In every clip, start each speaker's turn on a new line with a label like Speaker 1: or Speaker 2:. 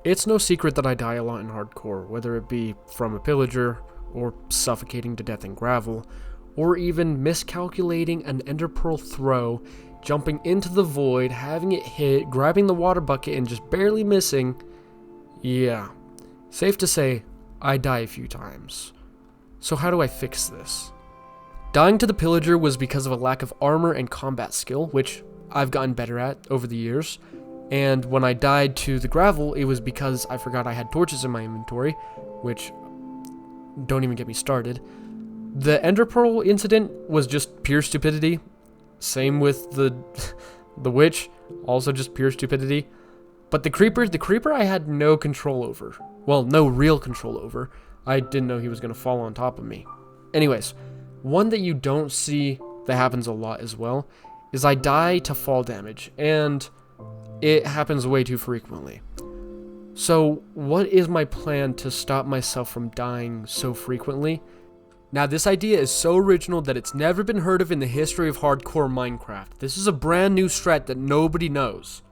Speaker 1: It's no secret that I die a lot in hardcore, whether it be from a pillager, or suffocating to death in gravel, or even miscalculating an ender pearl throw, jumping into the void, having it hit, grabbing the water bucket and just barely missing. Yeah, safe to say, I die a few times. So how do I fix this? Dying to the pillager was because of a lack of armor and combat skill, which I've gotten better at over the years. And when I died to the gravel, it was because I forgot I had torches in my inventory, which, don't even get me started. The ender pearl incident was just pure stupidity. Same with the witch, also just pure stupidity. But the creeper I had no control over. Well, no real control over. I didn't know he was going to fall on top of me. Anyways, one that you don't see that happens a lot as well is I die to fall damage, and it happens way too frequently. So what is my plan to stop myself from dying so frequently? Now, this idea is so original that it's never been heard of in the history of hardcore Minecraft. This is a brand new strat that nobody knows.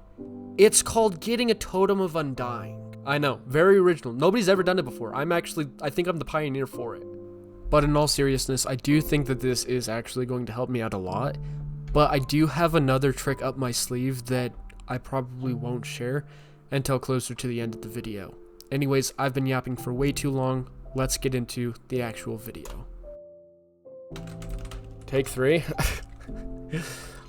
Speaker 1: It's called getting a Totem of Undying. I know, very original. Nobody's ever done it before. I think I'm the pioneer for it. But in all seriousness, I do think that this is actually going to help me out a lot. But I do have another trick up my sleeve that I probably won't share until closer to the end of the video. Anyways, I've been yapping for way too long. Let's get into the actual video. Take 3.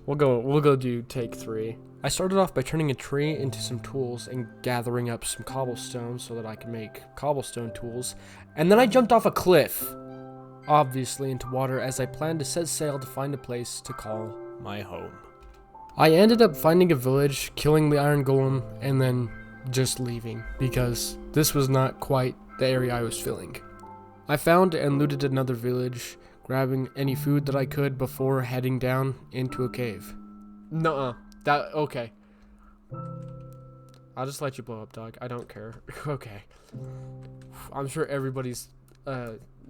Speaker 1: We'll go do take 3. I started off by turning a tree into some tools and gathering up some cobblestone so that I can make cobblestone tools. And then I jumped off a cliff, obviously into water, as I planned to set sail to find a place to call my home. I ended up finding a village, killing the iron golem, and then just leaving because this was not quite the area I was filling. I found and looted another village, grabbing any food that I could before heading down into a cave. Nuh-uh. Okay. I'll just let you blow up, dog. I don't care. Okay. I'm sure everybody's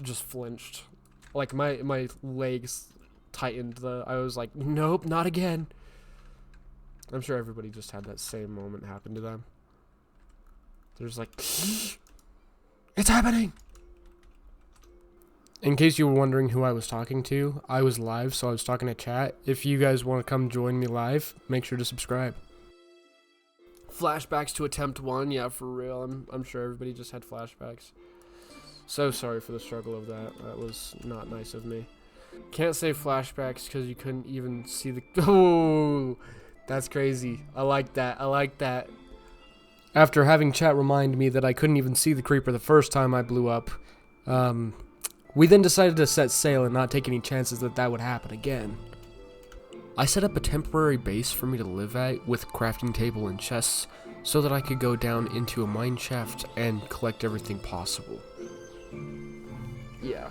Speaker 1: just flinched. Like my legs tightened. I was like, nope, not again. I'm sure everybody just had that same moment happen to them. They're just like, it's happening! In case you were wondering who I was talking to, I was live, so I was talking to chat. If you guys want to come join me live, make sure to subscribe. Flashbacks to attempt 1, yeah, for real. I'm sure everybody just had flashbacks. So sorry for the struggle of that. That was not nice of me. Can't say flashbacks because you couldn't even see the... Oh, that's crazy. I like that. I like that. After having chat remind me that I couldn't even see the creeper the first time I blew up, we then decided to set sail and not take any chances that that would happen again. I set up a temporary base for me to live at with crafting table and chests so that I could go down into a mine shaft and collect everything possible. Yeah.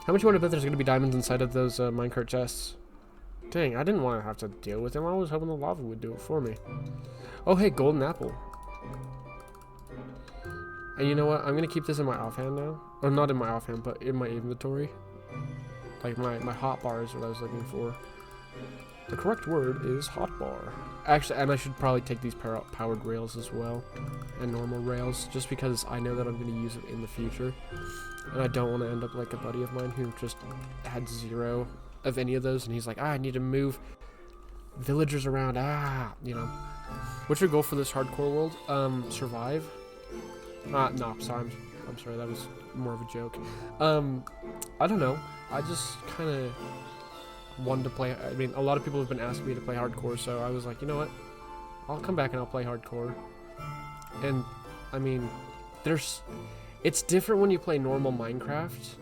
Speaker 1: How much you want to bet there's going to be diamonds inside of those minecart chests? Dang, I didn't want to have to deal with them. I was hoping the lava would do it for me. Oh, hey, golden apple. And you know what? I'm going to keep this in my offhand now. Or not in my offhand, but in my inventory. Like my hotbar is what I was looking for. The correct word is hotbar. Actually, and I should probably take these powered rails as well. And normal rails. Just because I know that I'm going to use it in the future. And I don't want to end up like a buddy of mine who just had 0 of any of those. And he's like, I need to move villagers around. You know. What's your goal for this hardcore world? Survive? No, sorry. I'm sorry, that was more of a joke. I don't know. I just kind of wanted to play. I mean, a lot of people have been asking me to play hardcore, so I was like, you know what? I'll come back and I'll play hardcore. And, I mean, it's different when you play normal Minecraft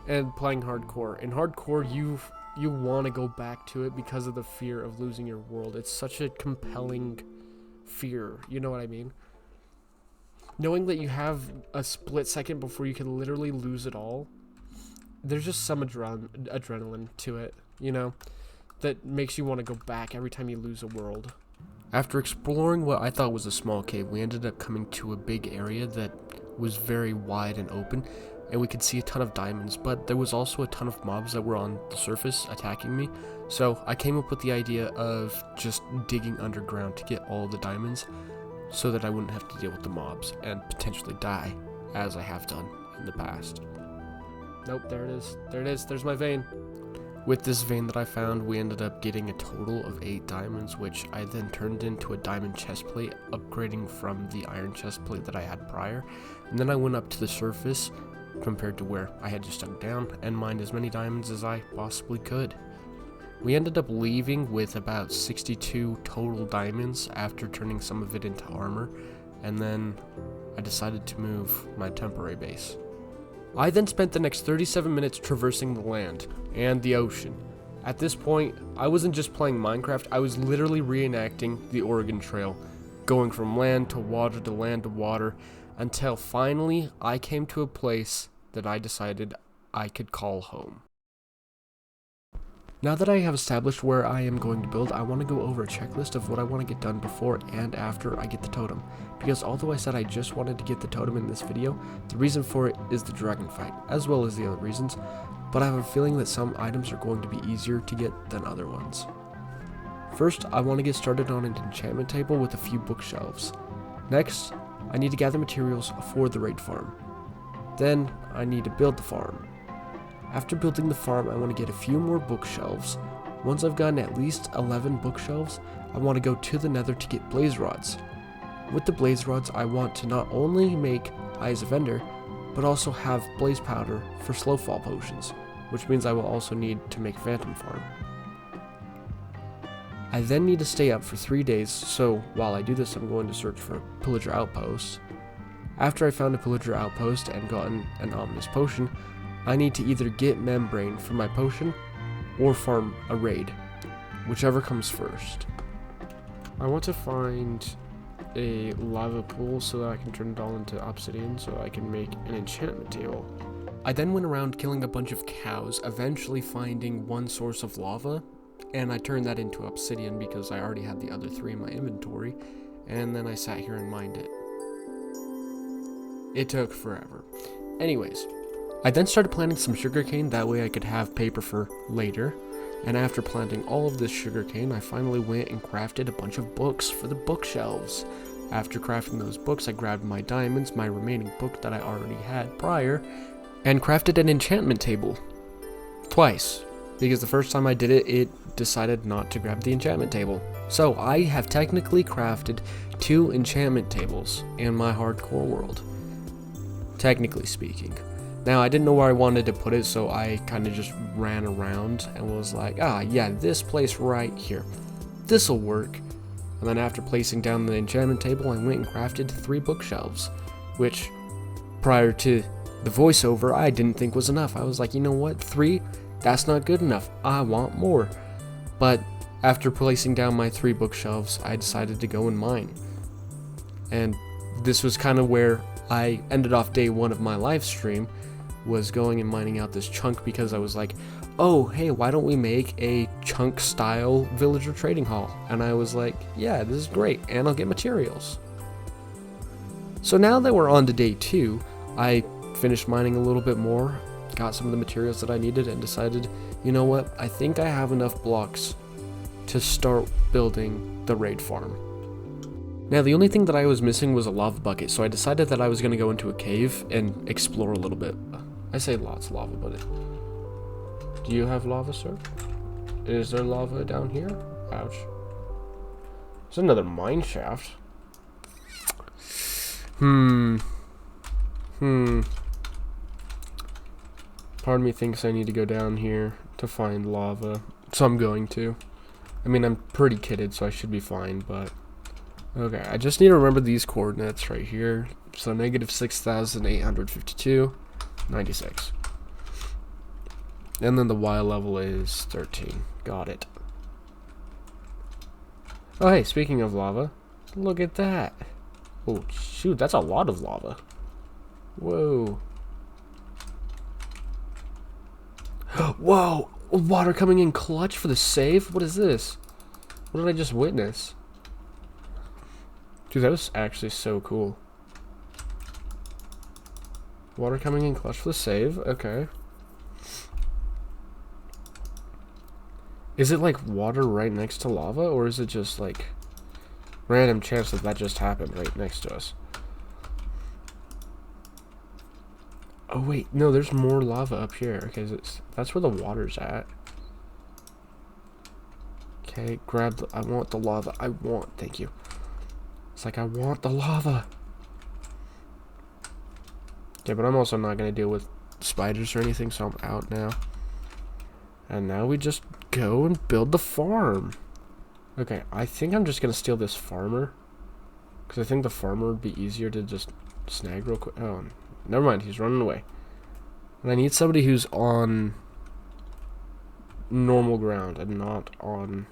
Speaker 1: and playing hardcore. In hardcore, you want to go back to it because of the fear of losing your world. It's such a compelling fear. You know what I mean? Knowing that you have a split second before you can literally lose it all, there's just some adrenaline to it, you know, that makes you want to go back every time you lose a world. After exploring what I thought was a small cave, we ended up coming to a big area that was very wide and open, and we could see a ton of diamonds, but there was also a ton of mobs that were on the surface attacking me, so I came up with the idea of just digging underground to get all the diamonds. so that I wouldn't have to deal with the mobs and potentially die, as I have done in the past. Nope, there it is. There it is. There's my vein. With this vein that I found, we ended up getting a total of 8 diamonds, which I then turned into a diamond chestplate, upgrading from the iron chestplate that I had prior. And then I went up to the surface, compared to where I had just dug down, and mined as many diamonds as I possibly could. We ended up leaving with about 62 total diamonds after turning some of it into armor, and then I decided to move my temporary base. I then spent the next 37 minutes traversing the land and the ocean. At this point, I wasn't just playing Minecraft, I was literally reenacting the Oregon Trail, going from land to water to land to water, until finally I came to a place that I decided I could call home. Now that I have established where I am going to build, I want to go over a checklist of what I want to get done before and after I get the totem. Because although I said I just wanted to get the totem in this video, the reason for it is the dragon fight, as well as the other reasons, but I have a feeling that some items are going to be easier to get than other ones. First, I want to get started on an enchantment table with a few bookshelves. Next, I need to gather materials for the raid farm. Then, I need to build the farm. After building the farm, I want to get a few more bookshelves. Once I've gotten at least 11 bookshelves, I want to go to the nether to get blaze rods. With the blaze rods, I want to not only make Eyes of Ender, but also have blaze powder for slow fall potions, which means I will also need to make Phantom Farm. I then need to stay up for 3 days, so while I do this, I'm going to search for a pillager outpost. After I found a pillager outpost and gotten an ominous potion, I need to either get membrane for my potion or farm a raid, whichever comes first. I want to find a lava pool so that I can turn it all into obsidian so I can make an enchantment table. I then went around killing a bunch of cows, eventually finding one source of lava, and I turned that into obsidian because I already had the other 3 in my inventory, and then I sat here and mined it. It took forever. Anyways, I then started planting some sugarcane, that way I could have paper for later. And after planting all of this sugarcane, I finally went and crafted a bunch of books for the bookshelves. After crafting those books, I grabbed my diamonds, my remaining book that I already had prior, and crafted an enchantment table. Twice. Because the first time I did it, it decided not to grab the enchantment table. So I have technically crafted 2 enchantment tables in my hardcore world. Technically speaking. Now, I didn't know where I wanted to put it, so I kind of just ran around and was like, yeah, this place right here. This'll work. And then after placing down the enchantment table, I went and crafted 3 bookshelves, which, prior to the voiceover, I didn't think was enough. I was like, you know what, 3? That's not good enough. I want more. But after placing down my 3 bookshelves, I decided to go and mine. And this was kind of where I ended off day 1 of my live stream, was going and mining out this chunk because I was like, oh, hey, why don't we make a chunk style villager trading hall? And I was like, yeah, this is great, and I'll get materials. So now that we're on to day 2, I finished mining a little bit more, got some of the materials that I needed, and decided, you know what, I think I have enough blocks to start building the raid farm. Now, the only thing that I was missing was a lava bucket, so I decided that I was going to go into a cave and explore a little bit. I say lots of lava, but do you have lava, sir? Is there lava down here? Ouch. There's another mine shaft. Part of me thinks I need to go down here to find lava, so I'm going to. I mean, I'm pretty kitted, so I should be fine, but okay, I just need to remember these coordinates right here. So negative 6,852, 96. And then the Y level is 13. Got it. Oh, hey, speaking of lava, look at that. Oh, shoot, that's a lot of lava. Whoa. Whoa, water coming in clutch for the save? What is this? What did I just witness? Dude, that was actually so cool. Water coming in clutch for the save. Okay. Is it like water right next to lava, or is it just like random chance that that just happened right next to us. Oh wait, no, there's more lava up here. Okay, that's where the water's at. Okay, grab the, I want the lava. Thank you. It's like, I want the lava. Okay, but I'm also not going to deal with spiders or anything, so I'm out now. And now we just go and build the farm. Okay, I think I'm just going to steal this farmer. Because I think the farmer would be easier to just snag real quick. Oh, never mind, he's running away. And I need somebody who's on normal ground and not on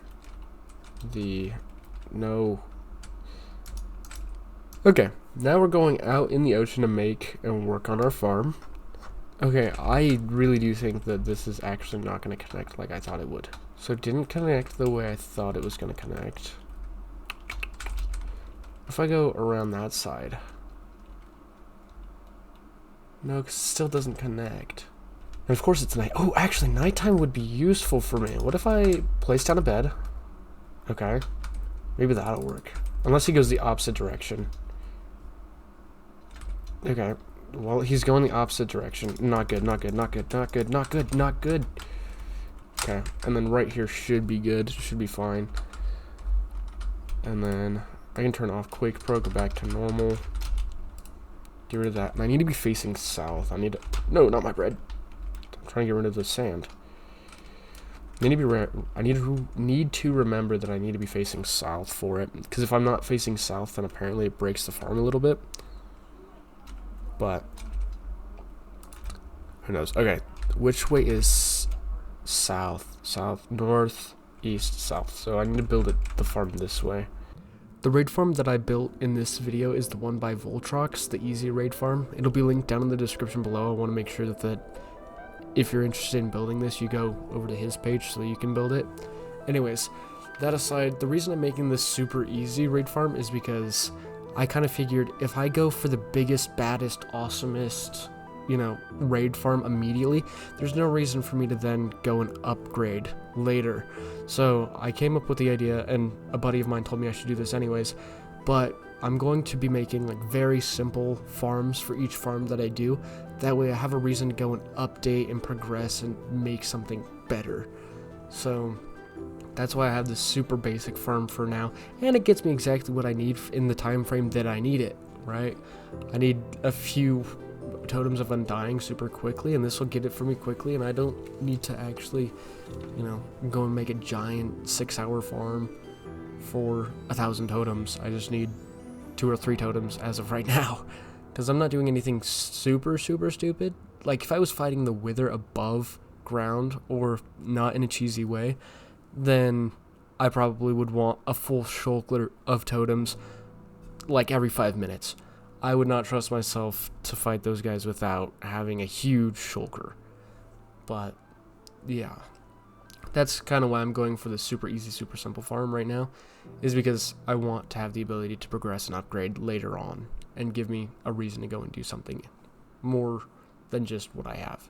Speaker 1: the... No. Okay, now we're going out in the ocean to make and work on our farm. Okay, I really do think that this is actually not going to connect like I thought it would. So it didn't connect the way I thought it was going to connect. If I go around that side... No, because it still doesn't connect. And of course it's night. Oh, actually, nighttime would be useful for me. What if I place down a bed? Okay. Maybe that'll work. Unless he goes the opposite direction. Okay. Well, he's going the opposite direction. Not good, not good, not good, not good, not good, not good. Okay. And then right here should be good. Should be fine. And then I can turn off Quake Pro, go back to normal. Get rid of that. And I need to be facing south. I need to... No, not my bread. I'm trying to get rid of the sand. I need to remember that I need to be facing south for it. Because if I'm not facing south, then apparently it breaks the farm a little bit. But... who knows? Okay. Which way is south? South, north, east, south. So I need to build the farm this way. The raid farm that I built in this video is the one by Voltrox, the easy raid farm. It'll be linked down in the description below. I want to make sure that if you're interested in building this, you go over to his page so you can build it. Anyways, that aside, the reason I'm making this super easy raid farm is because I kind of figured if I go for the biggest, baddest, awesomest, you know, raid farm immediately, there's no reason for me to then go and upgrade later. So I came up with the idea, and a buddy of mine told me I should do this anyways, but I'm going to be making like very simple farms for each farm that I do. That way I have a reason to go and update and progress and make something better. So that's why I have this super basic farm for now, and it gets me exactly what I need in the time frame that I need it, right? I need a few totems of undying super quickly, and this will get it for me quickly, and I don't need to actually, you know, go and make a giant 6-hour farm for 1,000 totems. I just need 2 or 3 totems as of right now, because I'm not doing anything super stupid. Like if I was fighting the Wither above ground or not in a cheesy way, then I probably would want a full shulker of totems like every 5 minutes. I would not trust myself to fight those guys without having a huge shulker. But, yeah. That's kind of why I'm going for the super easy, super simple farm right now, is because I want to have the ability to progress and upgrade later on, and give me a reason to go and do something more than just what I have.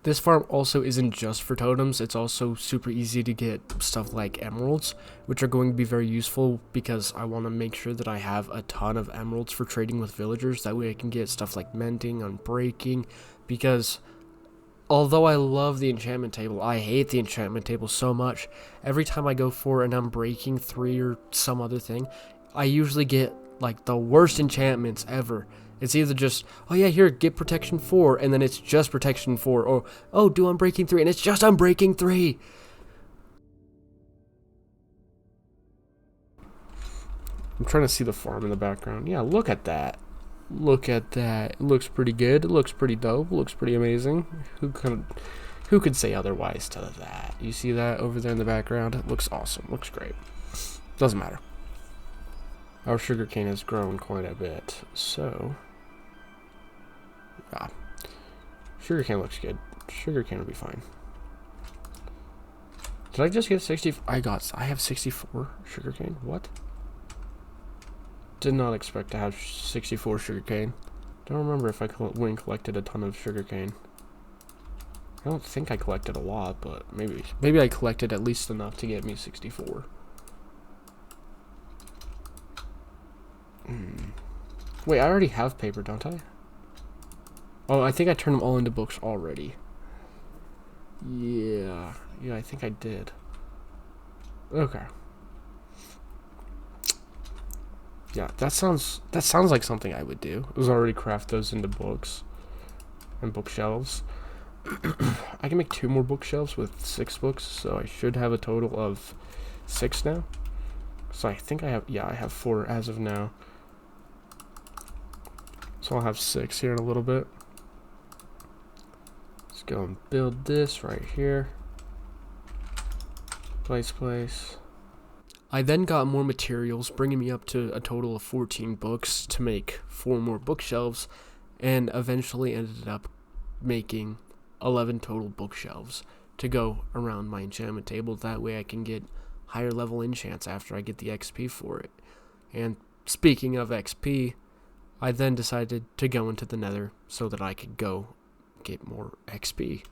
Speaker 1: This farm also isn't just for totems, it's also super easy to get stuff like emeralds, which are going to be very useful because I want to make sure that I have a ton of emeralds for trading with villagers. That way I can get stuff like mending, unbreaking, because although I love the enchantment table, I hate the enchantment table so much. Every time I go for an unbreaking 3 or some other thing, I usually get like the worst enchantments ever. It's either just, oh yeah, here, get protection 4, and then it's just protection 4, or, oh, do unbreaking 3, and it's just unbreaking 3. I'm trying to see the farm in the background. Yeah, look at that. Look at that. It looks pretty good. It looks pretty dope. It looks pretty amazing. Who could say otherwise to that? You see that over there in the background? It looks awesome. Looks great. Doesn't matter. Our sugarcane has grown quite a bit, so... ah, sugarcane looks good. Sugarcane will be fine. Did I just get 60? I have 64 sugarcane. What? Did not expect to have 64 sugarcane. Don't remember if I went and collected a ton of sugarcane. I don't think I collected a lot, but maybe I collected at least enough to get me 64. Wait, I already have paper, don't I? Oh, I think I turned them all into books already. Yeah, I think I did. Okay. Yeah, that sounds like something I would do. It was already craft those into books and bookshelves. I can make 2 more bookshelves with 6 books, so I should have a total of 6 now. So I think I have 4 as of now. So I'll have 6 here in a little bit. Let's go and build this right here. Place. I then got more materials, bringing me up to a total of 14 books to make 4 more bookshelves, and eventually ended up making 11 total bookshelves to go around my enchantment table. That way I can get higher level enchants after I get the XP for it. And speaking of XP, I then decided to go into the Nether so that I could go get more XP.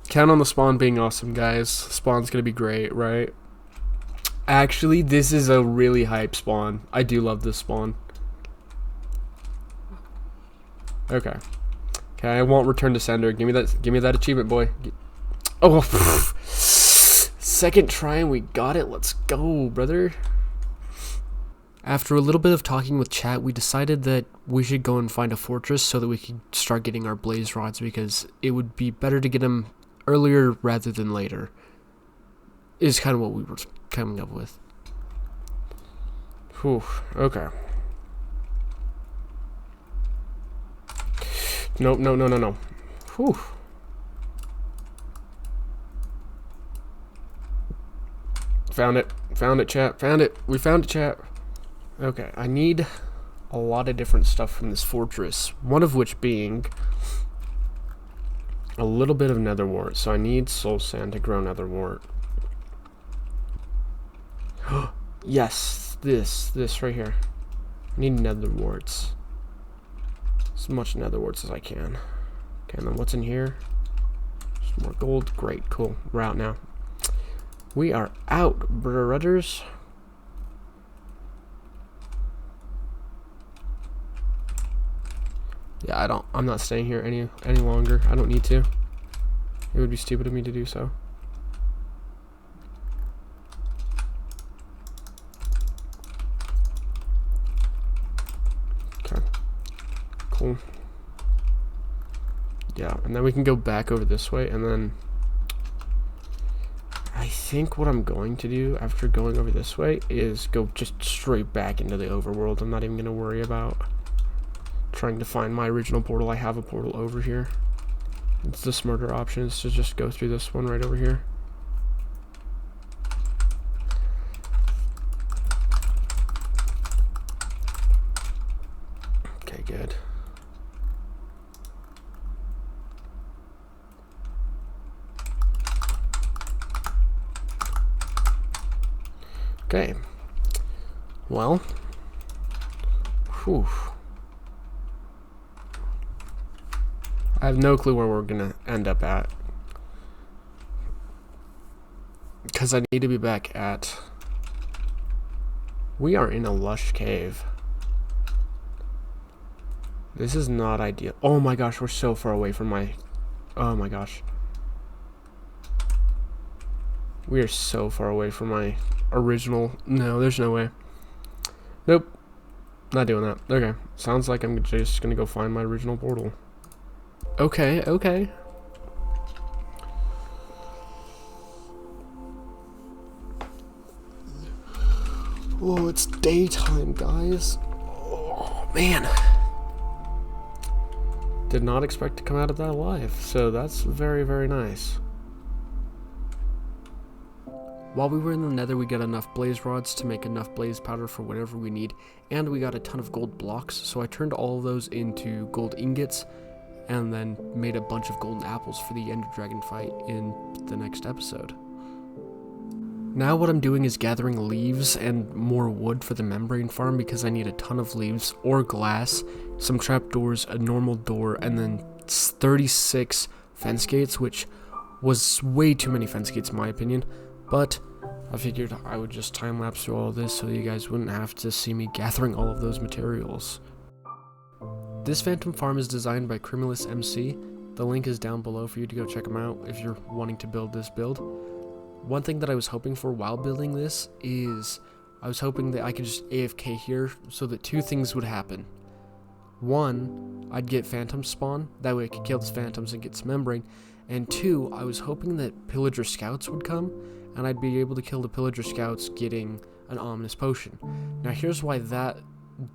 Speaker 1: Count on the spawn being awesome, guys. Spawn's gonna be great, right? Actually, this is a really hype spawn. I do love this spawn. Okay, I won't return to sender. Give me that achievement, boy. Oh, second try and we got it. Let's go, brother. After a little bit of talking with chat, we decided that we should go and find a fortress so that we could start getting our blaze rods, because it would be better to get them earlier rather than later. Is kind of what we were coming up with. Whew, okay. No. Whew. Found it, chat. We found it, chat. Okay, I need a lot of different stuff from this fortress. One of which being a little bit of nether wart. So I need soul sand to grow nether wart. Yes, this right here. I need nether warts. As much nether warts as I can. Okay, and then what's in here? Some more gold. Great, cool. We're out now. We are out, brothers. Yeah, I'm not staying here any longer. I don't need to. It would be stupid of me to do so. Okay. Cool. Yeah, and then we can go back over this way, and then I think what I'm going to do after going over this way is go just straight back into the overworld. I'm not even going to worry about trying to find my original portal. I have a portal over here. It's the smarter option is to just go through this one right over here. Okay, good. Okay. Well. Whew. I have no clue where we're gonna end up at, because I need to be back at. We are in a lush cave. This is not ideal. Oh my gosh, we're so far away from my. Oh my gosh. We are so far away from my original. No, there's no way. Nope. Not doing that. Okay. Sounds like I'm just gonna go find my original portal. Okay. Oh, it's daytime, guys. Oh, man. Did not expect to come out of that alive, so that's very, very nice. While we were in the nether, we got enough blaze rods to make enough blaze powder for whatever we need, and we got a ton of gold blocks, so I turned all of those into gold ingots, and then made a bunch of golden apples for the Ender Dragon fight in the next episode. Now what I'm doing is gathering leaves and more wood for the membrane farm, because I need a ton of leaves or glass, some trapdoors, a normal door, and then 36 fence gates, which was way too many fence gates in my opinion, but I figured I would just time-lapse through all of this so you guys wouldn't have to see me gathering all of those materials. This phantom farm is designed by Crimulus MC. The link is down below for you to go check them out if you're wanting to build this build. One thing that I was hoping for while building this is I was hoping that I could just AFK here so that 2 things would happen. 1, I'd get phantoms spawn, that way I could kill the phantoms and get some membrane, and 2, I was hoping that pillager scouts would come and I'd be able to kill the pillager scouts getting an ominous potion. Now here's why that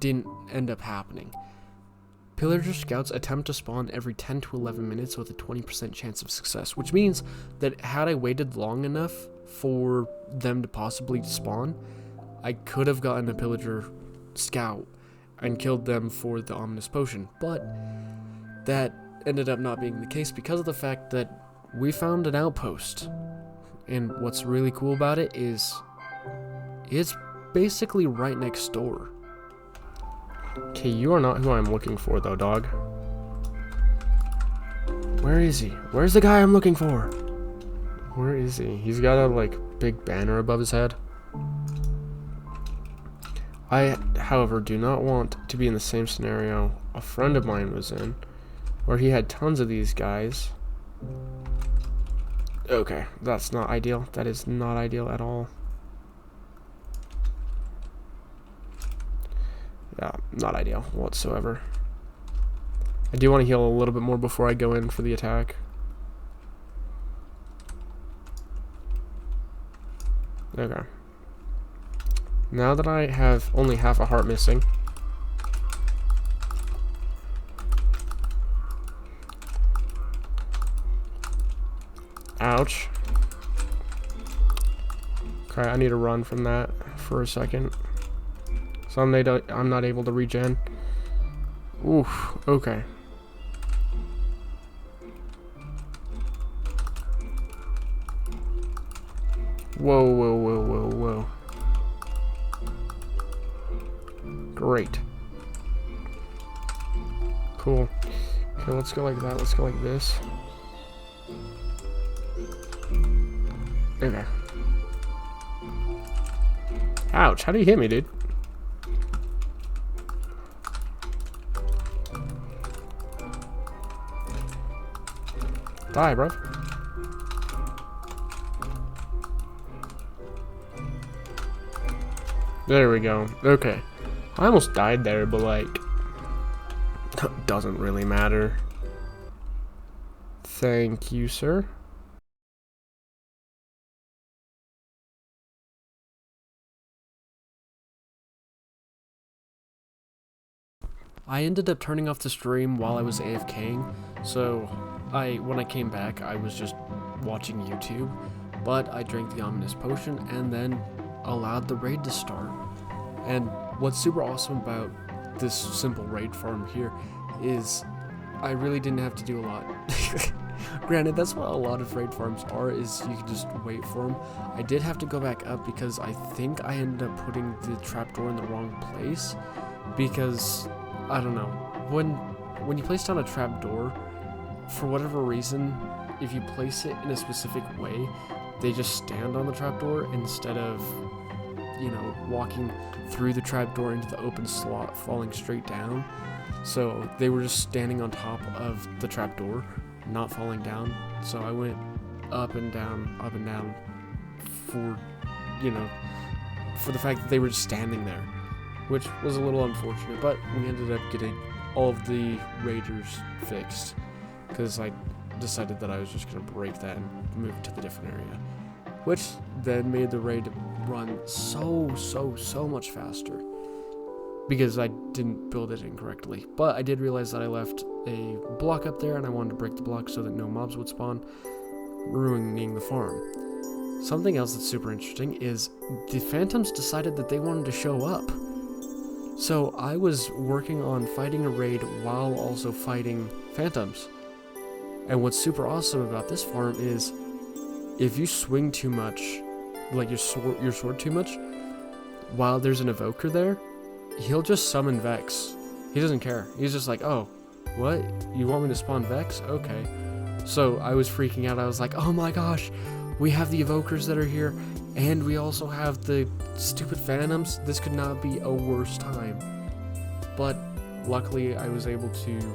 Speaker 1: didn't end up happening. Pillager scouts attempt to spawn every 10 to 11 minutes with a 20% chance of success, which means that had I waited long enough for them to possibly spawn, I could have gotten a pillager scout and killed them for the ominous potion, but that ended up not being the case because of the fact that we found an outpost. And what's really cool about it is it's basically right next door. Okay, you are not who I'm looking for though, dog. Where is he? Where's the guy I'm looking for? Where is he? He's got a like big banner above his head. I, however, do not want to be in the same scenario a friend of mine was in, where he had tons of these guys. Okay, that's not ideal. That is not ideal at all. Yeah, not ideal whatsoever. I do want to heal a little bit more before I go in for the attack. Okay. Now that I have only half a heart missing, ouch. Okay, I need to run from that for a second. So I'm not able to regen. Oof, okay. Whoa, whoa, whoa, whoa, whoa. Great. Cool. Okay, let's go like that. Let's go like this. Okay. Ouch, how do you hit me, dude? Die, bro. There we go. Okay. I almost died there, but like, doesn't really matter. Thank you, sir. I ended up turning off the stream while I was AFKing, so when I came back, I was just watching YouTube, but I drank the ominous potion and then allowed the raid to start. And what's super awesome about this simple raid farm here is I really didn't have to do a lot. Granted, that's what a lot of raid farms are, is you can just wait for them. I did have to go back up because I think I ended up putting the trapdoor in the wrong place, because I don't know, when you place down a trapdoor, for whatever reason, if you place it in a specific way, they just stand on the trapdoor instead of, you know, walking through the trapdoor into the open slot, falling straight down. So they were just standing on top of the trapdoor, not falling down. So I went up and down for, you know, for the fact that they were just standing there, which was a little unfortunate, but we ended up getting all of the raiders fixed, because I decided that I was just going to break that and move it to the different area, which then made the raid run so much faster, because I didn't build it incorrectly. But I did realize that I left a block up there, and I wanted to break the block so that no mobs would spawn, ruining the farm. Something else that's super interesting is the phantoms decided that they wanted to show up. So I was working on fighting a raid while also fighting phantoms. And what's super awesome about this farm is if you swing too much, like your sword too much, while there's an evoker there, he'll just summon Vex. He doesn't care. He's just like, oh, what? You want me to spawn Vex? Okay. So I was freaking out. I was like, oh my gosh, we have the evokers that are here, And we also have the stupid phantoms. This could not be a worse time. But luckily I was able to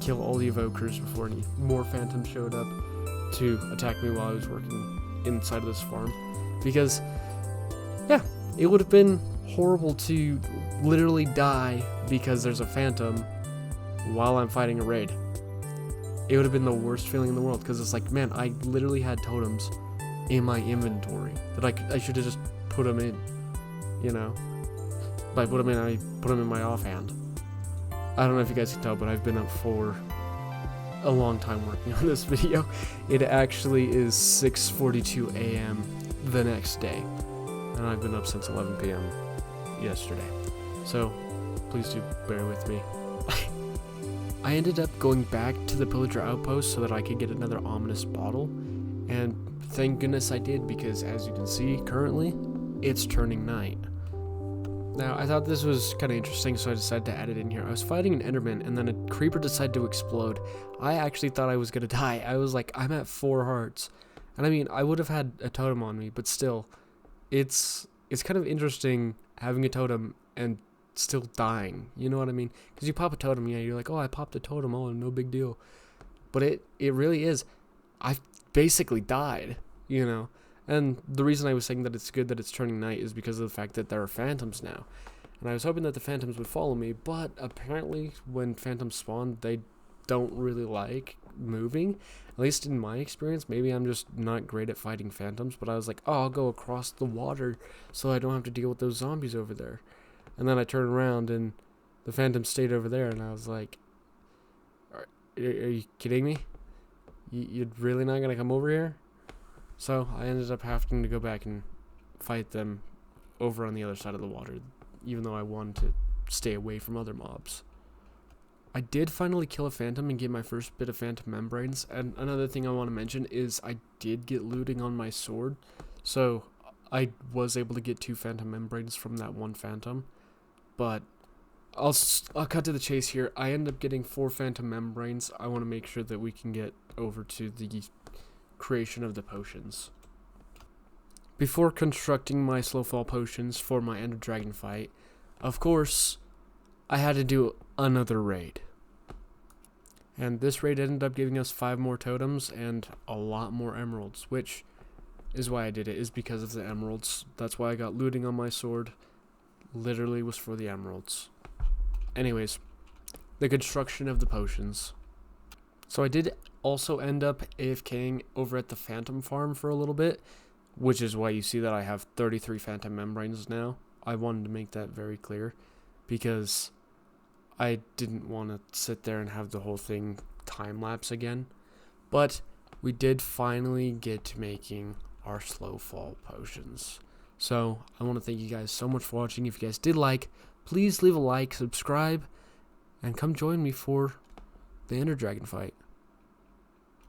Speaker 1: kill all the evokers before any more phantoms showed up to attack me while I was working inside of this farm. Because, yeah, it would have been horrible to literally die because there's a phantom while I'm fighting a raid. It would have been the worst feeling in the world, because it's like, man, I literally had totems in my inventory that I should have just put them in, you know? By put them in, I put them in my offhand. I don't know if you guys can tell, but I've been up for a long time working on this video. It actually is 6:42 a.m. the next day, and I've been up since 11 p.m. yesterday. So, please do bear with me. I ended up going back to the pillager outpost so that I could get another ominous bottle, and thank goodness I did, because as you can see currently, it's turning night. Now, I thought this was kind of interesting, so I decided to add it in here. I was fighting an Enderman, and then a creeper decided to explode. I actually thought I was going to die. I was like, I'm at 4 hearts. And I mean, I would have had a totem on me, but still, it's kind of interesting having a totem and still dying. You know what I mean? Because you pop a totem, yeah, you're like, oh, I popped a totem, oh, no big deal. But it really is. I basically died, you know? And the reason I was saying that it's good that it's turning night is because of the fact that there are phantoms now. And I was hoping that the phantoms would follow me, but apparently when phantoms spawn, they don't really like moving. At least in my experience. Maybe I'm just not great at fighting phantoms, but I was like, oh, I'll go across the water so I don't have to deal with those zombies over there. And then I turned around and the phantom stayed over there, and I was like, are you kidding me? You're really not going to come over here? So I ended up having to go back and fight them over on the other side of the water, even though I wanted to stay away from other mobs. I did finally kill a phantom and get my first bit of phantom membranes, and another thing I want to mention is I did get looting on my sword, so I was able to get 2 phantom membranes from that one phantom, but I'll cut to the chase here. I ended up getting 4 phantom membranes. I want to make sure that we can get over to the creation of the potions. Before constructing my slow fall potions for my Ender Dragon fight, of course, I had to do another raid. And this raid ended up giving us 5 more totems and a lot more emeralds, which is why I did it, is because of the emeralds. That's why I got looting on my sword. Literally was for the emeralds. Anyways, the construction of the potions. So I did also end up AFKing over at the Phantom Farm for a little bit, which is why you see that I have 33 Phantom Membranes now. I wanted to make that very clear, because I didn't want to sit there and have the whole thing time-lapse again. But we did finally get to making our slow fall potions. So I want to thank you guys so much for watching. If you guys did like, please leave a like, subscribe, and come join me for the Ender Dragon fight.